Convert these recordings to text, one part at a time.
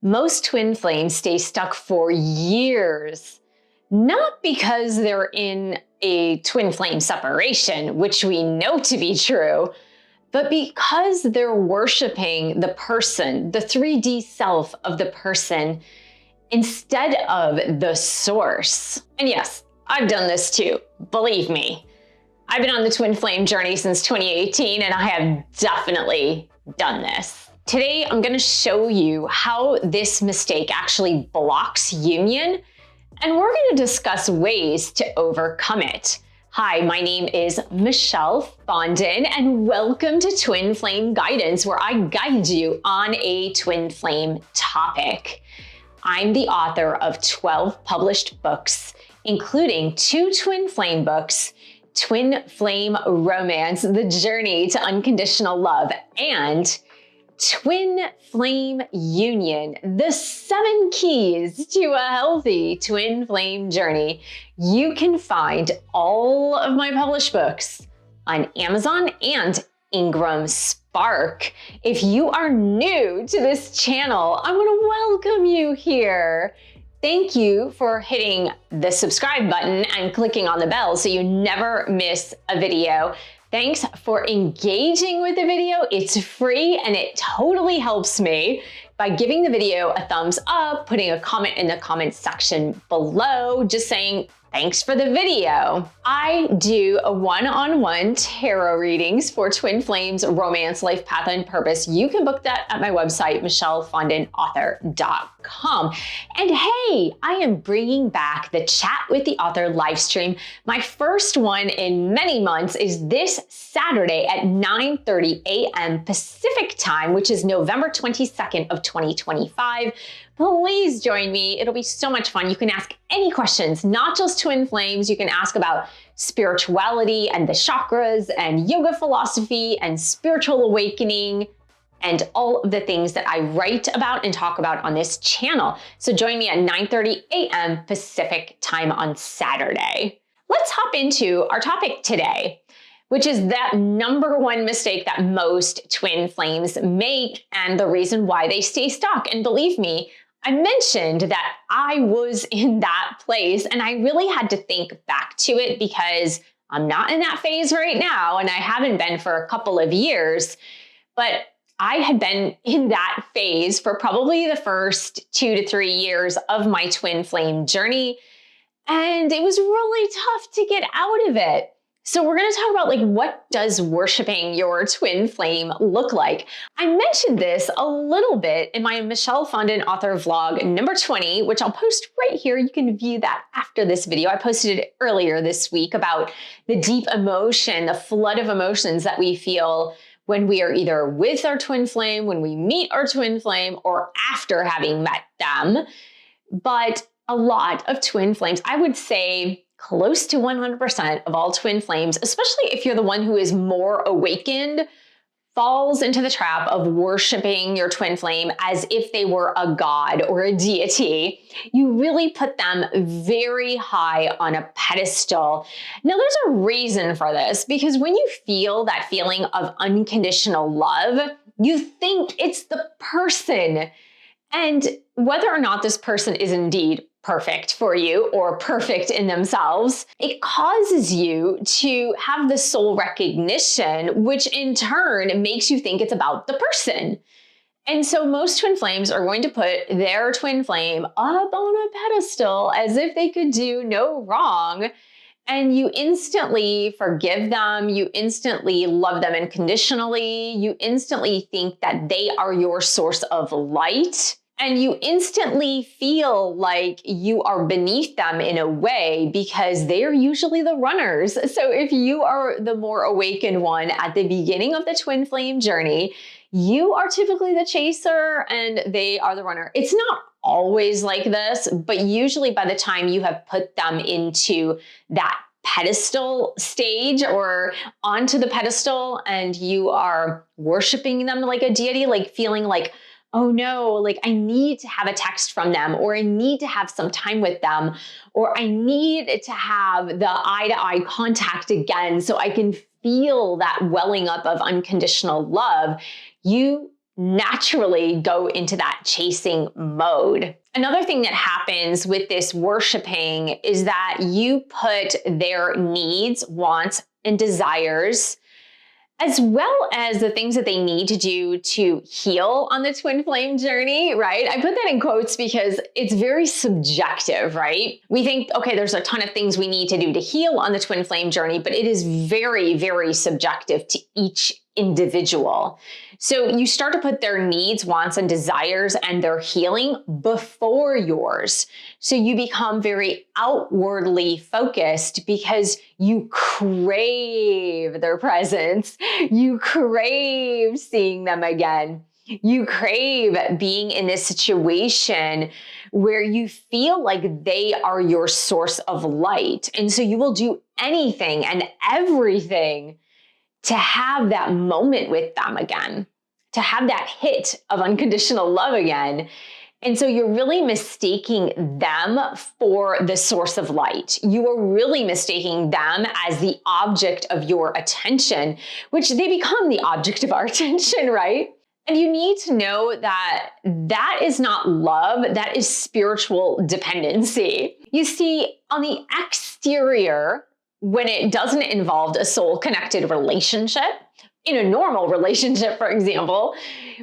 Most twin flames stay stuck for years, not because they're in a twin flame separation, which we know to be true, but because they're worshiping the person, the 3D self of the person, instead of the source. And yes, I've done this too, believe me. I've been on the twin flame journey since 2018, and I have definitely done this. Today, I'm going to show you how this mistake actually blocks union, and we're going to discuss ways to overcome it. Hi, my name is Michelle Fondin, and welcome to Twin Flame Guidance, where I guide you on a twin flame topic. I'm the author of 12 published books, including 2 twin flame books, Twin Flame Romance, The Journey to Unconditional Love, and Twin Flame Union, the 7 keys to a healthy twin flame journey. You can find all of my published books on Amazon and Ingram Spark. If you are new to this channel, I want to welcome you here. Thank you for hitting the subscribe button and clicking on the bell so you never miss a video. Thanks for engaging with the video. It's free and it totally helps me by giving the video a thumbs up, putting a comment in the comment section below, just saying thanks for the video. I do a one-on-one tarot readings for twin flames, romance, life path, and purpose. You can book that at my website, michellefondinauthor.com. And hey, I am bringing back the Chat with the Author live stream. My first one in many months is this Saturday at 9:30 a.m. Pacific time, which is November 22nd of 2025. Please join me. It'll be so much fun. You can ask any questions, not just twin flames. You can ask about spirituality and the chakras and yoga philosophy and spiritual awakening and all of the things that I write about and talk about on this channel. So join me at 9:30 a.m. Pacific time on Saturday. Let's hop into our topic today, which is that #1 mistake that most twin flames make and the reason why they stay stuck. And believe me, I mentioned that I was in that place and I really had to think back to it because I'm not in that phase right now and I haven't been for a couple of years, but I had been in that phase for probably the first 2 to 3 years of my twin flame journey. And it was really tough to get out of it. So we're going to talk about what does worshiping your twin flame look like? I mentioned this a little bit in my Michelle Fondin author vlog number 20, which I'll post right here. You can view that after this video. I posted it earlier this week about the deep emotion, the flood of emotions that we feel when we are either with our twin flame, when we meet our twin flame, or after having met them. But a lot of twin flames, I would say, close to 100% of all twin flames, especially if you're the one who is more awakened, falls into the trap of worshiping your twin flame as if they were a god or a deity. You really put them very high on a pedestal. Now, there's a reason for this, because when you feel that feeling of unconditional love, you think it's the person. And whether or not this person is indeed perfect for you or perfect in themselves, it causes you to have the soul recognition, which in turn makes you think it's about the person. And so most twin flames are going to put their twin flame up on a pedestal as if they could do no wrong. And you instantly forgive them. You instantly love them unconditionally. You instantly think that they are your source of light. And you instantly feel like you are beneath them in a way because they're usually the runners. So if you are the more awakened one at the beginning of the twin flame journey, you are typically the chaser and they are the runner. It's not always like this, but usually by the time you have put them into that pedestal stage or onto the pedestal and you are worshiping them like a deity, feeling like, oh no, I need to have a text from them, or I need to have some time with them, or I need to have the eye-to-eye contact again so I can feel that welling up of unconditional love. You naturally go into that chasing mode. Another thing that happens with this worshiping is that you put their needs, wants, and desires, as well as the things that they need to do to heal on the twin flame journey, right? I put that in quotes because it's very subjective, right? We think, okay, there's a ton of things we need to do to heal on the twin flame journey, but it is very, very subjective to each individual. So you start to put their needs, wants, and desires and their healing before yours. So you become very outwardly focused because you crave their presence. You crave seeing them again. You crave being in this situation where you feel like they are your source of light. And so you will do anything and everything to have that moment with them again, to have that hit of unconditional love again. And so you're really mistaking them for the source of light. You are really mistaking them as the object of your attention, which they become the object of our attention, right? And you need to know that that is not love, that is spiritual dependency. You see, on the exterior, when it doesn't involve a soul-connected relationship, in a normal relationship, for example,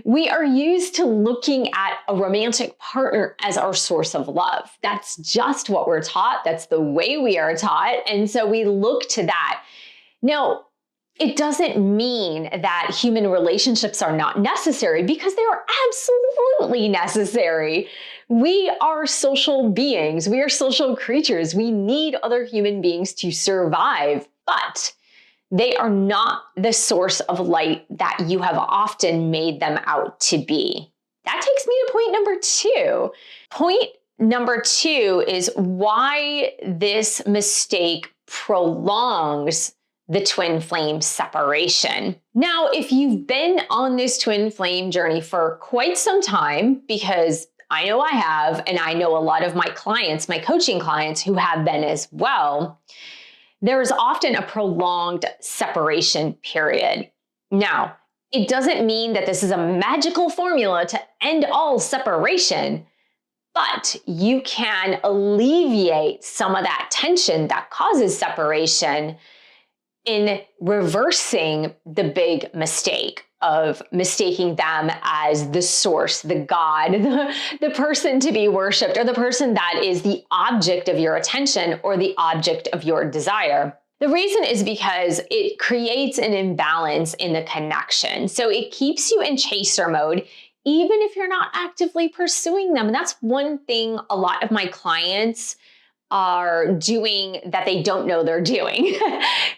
we are used to looking at a romantic partner as our source of love. That's just what we're taught. That's the way we are taught. And so we look to that. Now, it doesn't mean that human relationships are not necessary, because they are absolutely necessary. We are social beings. We are social creatures. We need other human beings to survive, but they are not the source of light that you have often made them out to be. That takes me to point number 2. Point number 2 is why this mistake prolongs the twin flame separation. Now, if you've been on this twin flame journey for quite some time, because I know I have, and I know a lot of my clients, my coaching clients who have been as well, there is often a prolonged separation period. Now, it doesn't mean that this is a magical formula to end all separation, but you can alleviate some of that tension that causes separation in reversing the big mistake of mistaking them as the source, the God, the person to be worshiped, or the person that is the object of your attention or the object of your desire. The reason is because it creates an imbalance in the connection. So it keeps you in chaser mode, even if you're not actively pursuing them. And that's one thing a lot of my clients are doing that they don't know they're doing,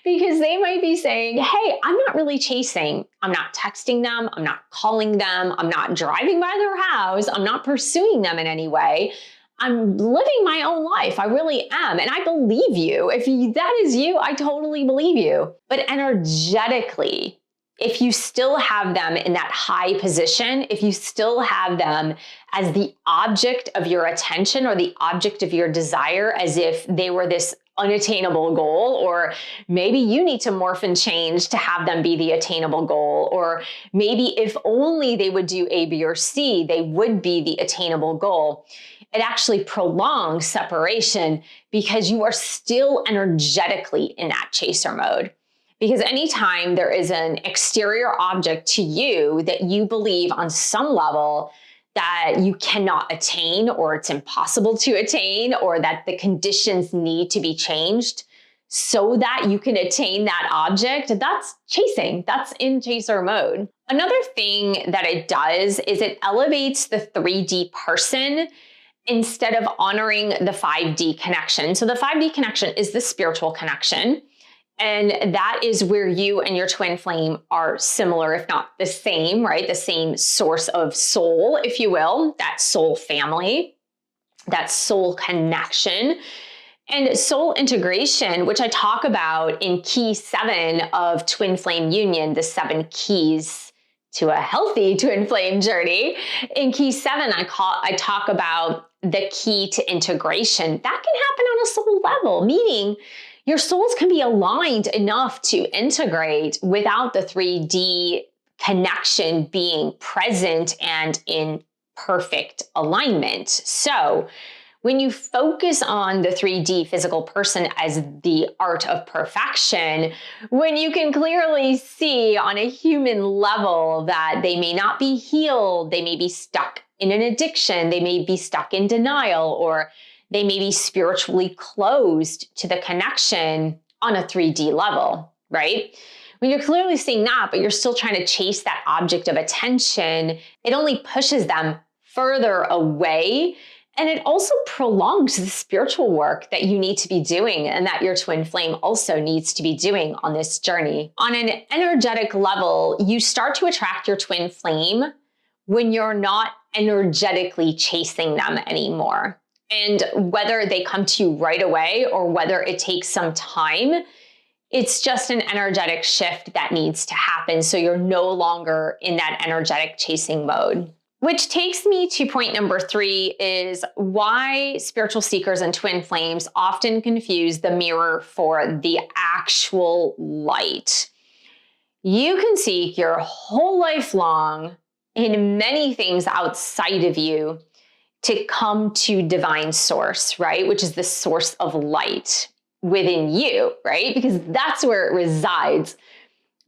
because they might be saying, hey, I'm not really chasing. I'm not texting them. I'm not calling them. I'm not driving by their house. I'm not pursuing them in any way. I'm living my own life. I really am. And I believe you. If that is you, I totally believe you. But energetically, if you still have them in that high position, if you still have them as the object of your attention or the object of your desire, as if they were this unattainable goal, or maybe you need to morph and change to have them be the attainable goal, or maybe if only they would do A, B, or C, they would be the attainable goal. It actually prolongs separation because you are still energetically in that chaser mode. Because anytime there is an exterior object to you that you believe on some level that you cannot attain, or it's impossible to attain, or that the conditions need to be changed so that you can attain that object, that's chasing. That's in chaser mode. Another thing that it does is it elevates the 3D person instead of honoring the 5D connection. So the 5D connection is the spiritual connection. And that is where you and your twin flame are similar, if not the same, right? The same source of soul, if you will, that soul family, that soul connection. And soul integration, which I talk about in key 7 of twin flame union, the 7 keys to a healthy twin flame journey. In key 7, I talk about the key to integration. That can happen on a soul level, meaning your souls can be aligned enough to integrate without the 3D connection being present and in perfect alignment. So when you focus on the 3D physical person as the art of perfection, when you can clearly see on a human level that they may not be healed, they may be stuck in an addiction, they may be stuck in denial, or they may be spiritually closed to the connection on a 3D level, right? When you're clearly seeing that, but you're still trying to chase that object of attention, it only pushes them further away. And it also prolongs the spiritual work that you need to be doing and that your twin flame also needs to be doing on this journey. On an energetic level, you start to attract your twin flame when you're not energetically chasing them anymore. And whether they come to you right away or whether it takes some time, it's just an energetic shift that needs to happen. So you're no longer in that energetic chasing mode. Which takes me to point number 3 is why spiritual seekers and twin flames often confuse the mirror for the actual light. You can seek your whole life long in many things outside of you to come to divine source, right? Which is the source of light within you, right? Because that's where it resides.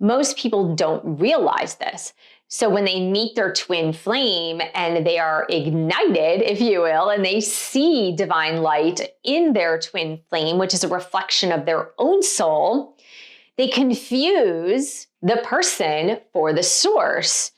Most people don't realize this. So when they meet their twin flame and they are ignited, if you will, and they see divine light in their twin flame, which is a reflection of their own soul, they confuse the person for the source.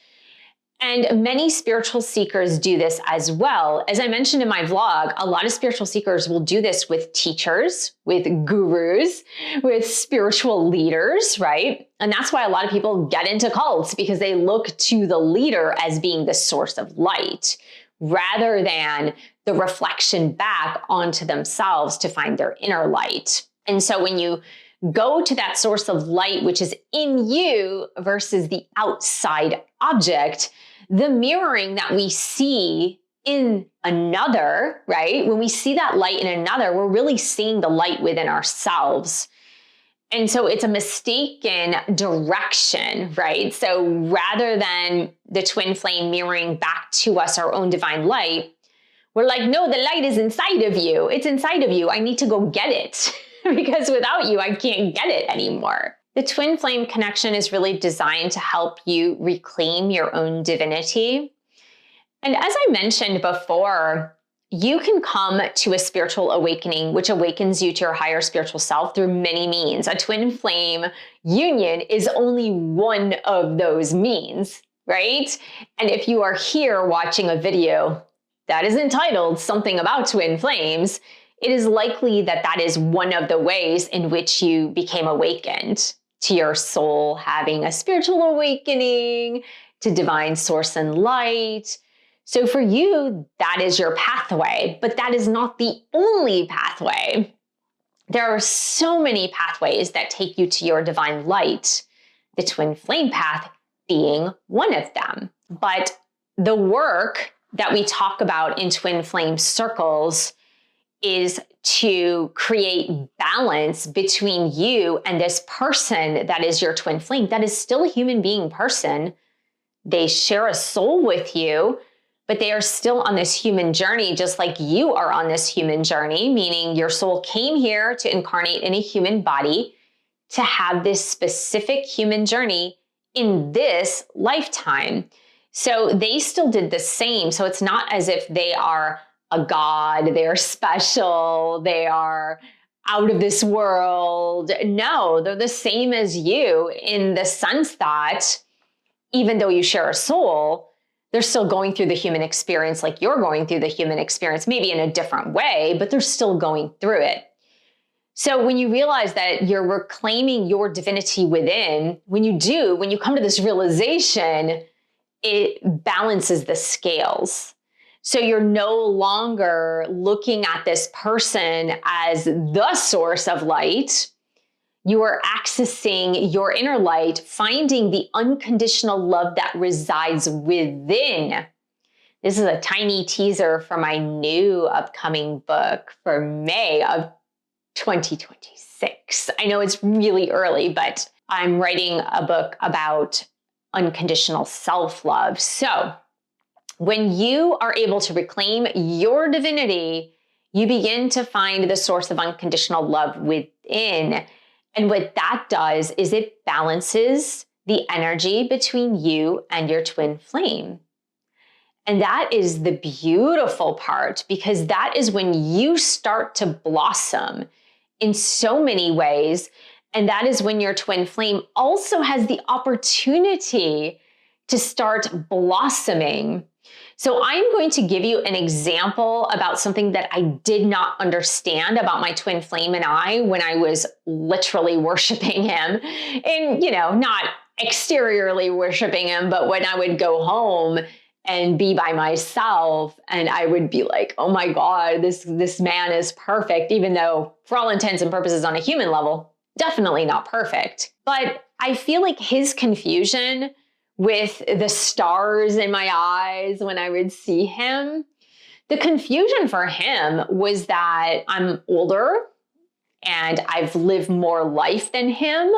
And many spiritual seekers do this as well. As I mentioned in my vlog, a lot of spiritual seekers will do this with teachers, with gurus, with spiritual leaders, right? And that's why a lot of people get into cults, because they look to the leader as being the source of light, rather than the reflection back onto themselves to find their inner light. And so when you go to that source of light, which is in you versus the outside object, the mirroring that we see in another, right? When we see that light in another, we're really seeing the light within ourselves. And so it's a mistaken direction, right? So rather than the twin flame mirroring back to us our own divine light, we're like, no, the light is inside of you. It's inside of you. I need to go get it because without you, I can't get it anymore. The twin flame connection is really designed to help you reclaim your own divinity. And as I mentioned before, you can come to a spiritual awakening, which awakens you to your higher spiritual self through many means. A twin flame union is only one of those means, right? And if you are here watching a video that is entitled Something About Twin Flames, it is likely that that is one of the ways in which you became awakened to your soul having a spiritual awakening, to divine source and light. So for you, that is your pathway, but that is not the only pathway. There are so many pathways that take you to your divine light, the twin flame path being one of them. But the work that we talk about in twin flame circles is to create balance between you and this person that is your twin flame, that is still a human being person. They share a soul with you, but they are still on this human journey, just like you are on this human journey, meaning your soul came here to incarnate in a human body to have this specific human journey in this lifetime. So they still did the same. So it's not as if they are a god, they're special, they are out of this world. No, they're the same as you in the sense that even though you share a soul, they're still going through the human experience like you're going through the human experience, maybe in a different way, but they're still going through it. So when you realize that you're reclaiming your divinity within, when you come to this realization, it balances the scales. So you're no longer looking at this person as the source of light. You are accessing your inner light, finding the unconditional love that resides within. This is a tiny teaser for my new upcoming book for May of 2026. I know it's really early, but I'm writing a book about unconditional self-love. So when you are able to reclaim your divinity, you begin to find the source of unconditional love within. And what that does is it balances the energy between you and your twin flame. And that is the beautiful part, because that is when you start to blossom in so many ways. And that is when your twin flame also has the opportunity to start blossoming. So I'm going to give you an example about something that I did not understand about my twin flame and I when I was literally worshiping him. And, not exteriorly worshiping him, but when I would go home and be by myself and I would be like, oh my God, this man is perfect, even though for all intents and purposes on a human level, definitely not perfect. But I feel like his confusion with the stars in my eyes when I would see him, the confusion for him was that I'm older and I've lived more life than him.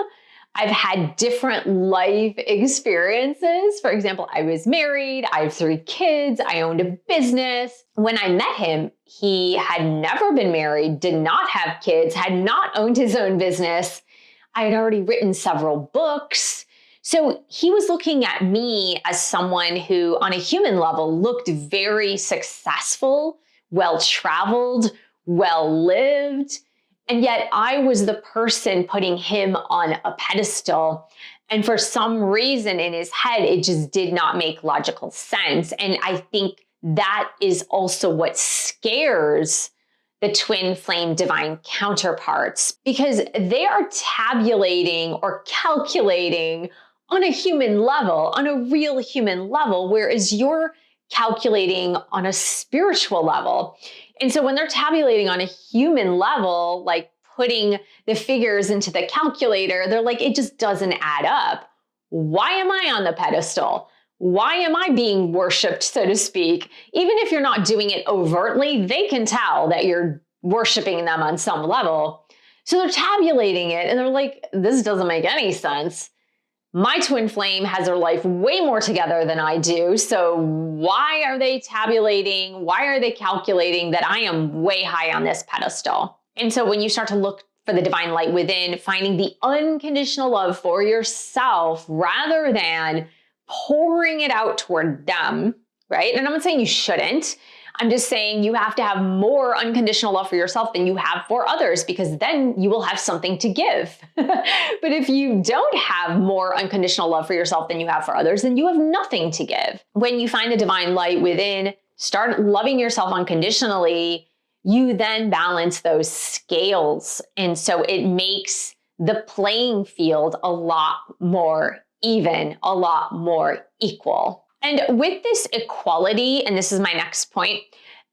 I've had different life experiences. For example, I was married, I have 3 kids, I owned a business. When I met him, he had never been married, did not have kids, had not owned his own business. I had already written several books. So he was looking at me as someone who, on a human level, looked very successful, well-traveled, well-lived. And yet I was the person putting him on a pedestal. And for some reason in his head, it just did not make logical sense. And I think that is also what scares the twin flame divine counterparts, because they are tabulating or calculating on a human level, on a real human level, whereas you're calculating on a spiritual level. And so when they're tabulating on a human level, like putting the figures into the calculator, they're like, it just doesn't add up. Why am I on the pedestal? Why am I being worshiped, so to speak? Even if you're not doing it overtly, they can tell that you're worshiping them on some level. So they're tabulating it and they're like, this doesn't make any sense. My twin flame has their life way more together than I do. So why are they tabulating? Why are they calculating that I am way high on this pedestal? And so when you start to look for the divine light within, finding the unconditional love for yourself rather than pouring it out toward them, right? And I'm not saying you shouldn't. I'm just saying you have to have more unconditional love for yourself than you have for others, because then you will have something to give. But if you don't have more unconditional love for yourself than you have for others, then you have nothing to give. When you find the divine light within, start loving yourself unconditionally, you then balance those scales. And so it makes the playing field a lot more even, a lot more equal. And with this equality, and this is my next point,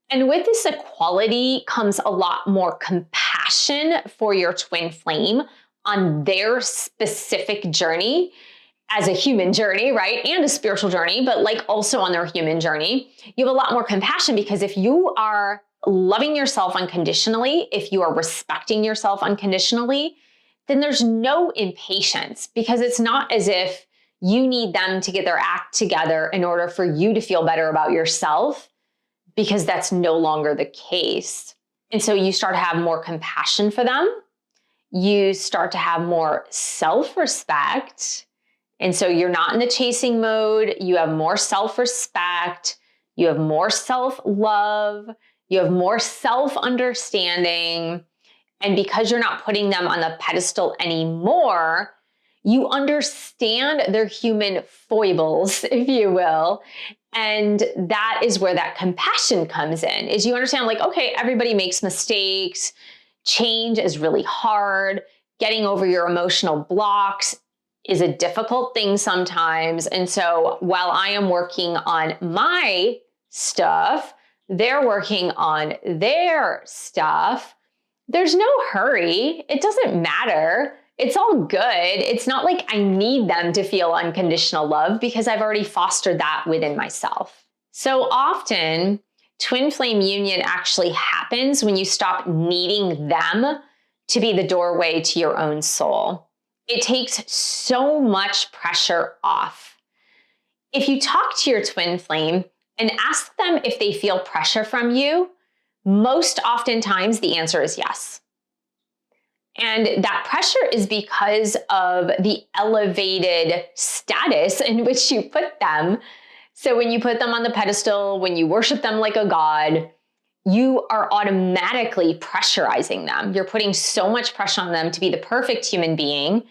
and with this equality comes a lot more compassion for your twin flame on their specific journey as a human journey, right? And a spiritual journey, but like also on their human journey. You have a lot more compassion, because if you are loving yourself unconditionally, if you are respecting yourself unconditionally, then there's no impatience, because it's not as if you need them to get their act together in order for you to feel better about yourself, because that's no longer the case. And so you start to have more compassion for them. You start to have more self-respect. And so you're not in the chasing mode. You have more self-respect. You have more self-love. You have more self-understanding. And because you're not putting them on the pedestal anymore, you understand their human foibles, if you will. And that is where that compassion comes in, is you understand, like, okay, everybody makes mistakes. Change is really hard. Getting over your emotional blocks is a difficult thing sometimes. And so while I am working on my stuff, they're working on their stuff. There's no hurry. It doesn't matter. It's all good. It's not like I need them to feel unconditional love, because I've already fostered that within myself. So often, twin flame union actually happens when you stop needing them to be the doorway to your own soul. It takes so much pressure off. If you talk to your twin flame and ask them if they feel pressure from you, most oftentimes the answer is yes. And that pressure is because of the elevated status in which you put them. So when you put them on the pedestal, when you worship them like a god, you are automatically pressurizing them. You're putting so much pressure on them to be the perfect human being,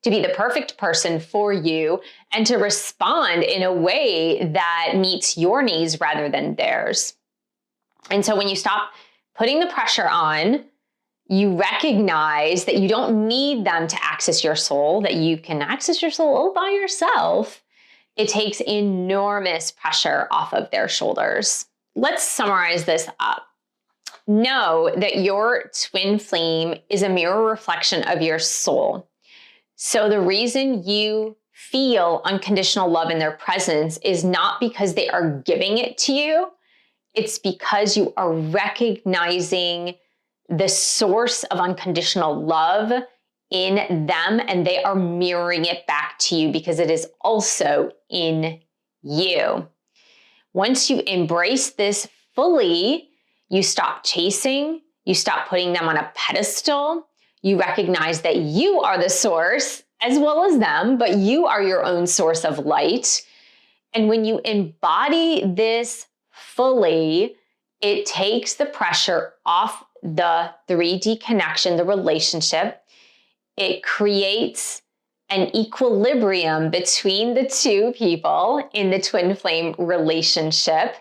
to be the perfect person for you, and to respond in a way that meets your needs rather than theirs. And so when you stop putting the pressure on, you recognize that you don't need them to access your soul, that you can access your soul all by yourself. It takes enormous pressure off of their shoulders. Let's summarize this up. Know that your twin flame is a mirror reflection of your soul. So the reason you feel unconditional love in their presence is not because they are giving it to you. It's because you are recognizing the source of unconditional love in them, and they are mirroring it back to you because it is also in you. Once you embrace this fully, you stop chasing, you stop putting them on a pedestal, you recognize that you are the source as well as them, but you are your own source of light. And when you embody this fully, it takes the pressure off the 3D connection, the relationship. It creates an equilibrium between the two people in the twin flame relationship.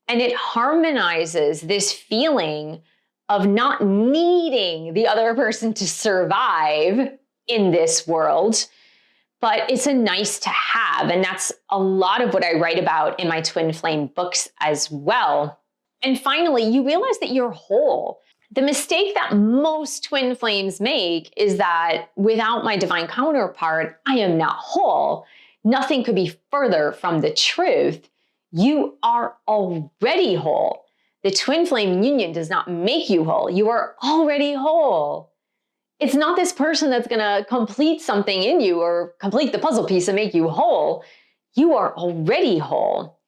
And it harmonizes this feeling of not needing the other person to survive in this world, but it's a nice to have. And that's a lot of what I write about in my twin flame books as well. And finally, you realize that you're whole. The mistake that most twin flames make is that without my divine counterpart, I am not whole. Nothing could be further from the truth. You are already whole. The twin flame union does not make you whole. You are already whole. It's not this person that's gonna complete something in you or complete the puzzle piece and make you whole. You are already whole.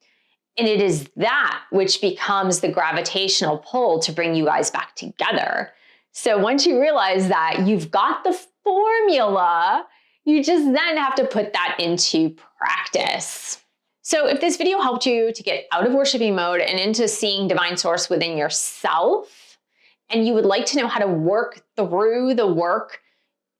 And it is that which becomes the gravitational pull to bring you guys back together. So once you realize that you've got the formula, you just then have to put that into practice. So if this video helped you to get out of worshiping mode and into seeing divine source within yourself, and you would like to know how to work through the work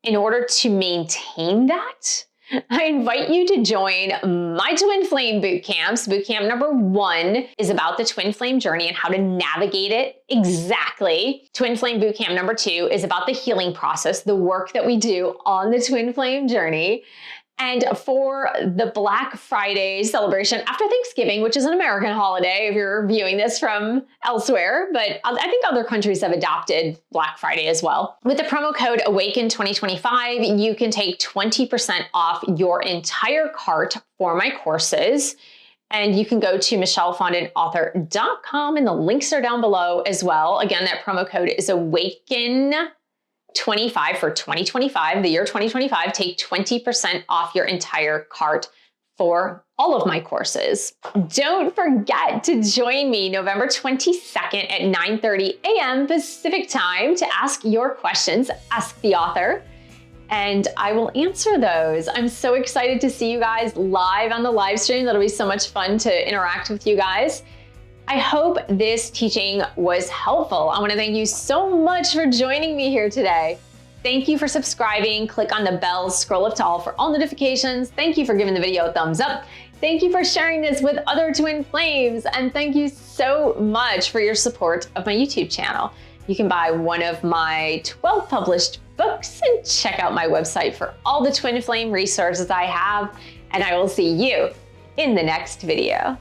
in order to maintain that, I invite you to join my Twin Flame Bootcamps. Bootcamp number 1 is about the Twin Flame journey and how to navigate it exactly. Twin Flame Bootcamp number 2 is about the healing process, the work that we do on the Twin Flame journey. And for the Black Friday celebration after Thanksgiving, which is an American holiday if you're viewing this from elsewhere, but I think other countries have adopted Black Friday as well. With the promo code AWAKEN2025, you can take 20% off your entire cart for my courses. And you can go to michellefondinauthor.com and the links are down below as well. Again, that promo code is AWAKEN25 for 2025, the year 2025, take 20% off your entire cart for all of my courses. Don't forget to join me November 22nd at 9:30 a.m. Pacific time to ask your questions, Ask the Author, and I will answer those. I'm so excited to see you guys live on the live stream. That'll be so much fun to interact with you guys. I hope this teaching was helpful. I want to thank you so much for joining me here today. Thank you for subscribing. Click on the bell, scroll up to all for all notifications. Thank you for giving the video a thumbs up. Thank you for sharing this with other twin flames. And thank you so much for your support of my YouTube channel. You can buy one of my 12 published books and check out my website for all the twin flame resources I have. And I will see you in the next video.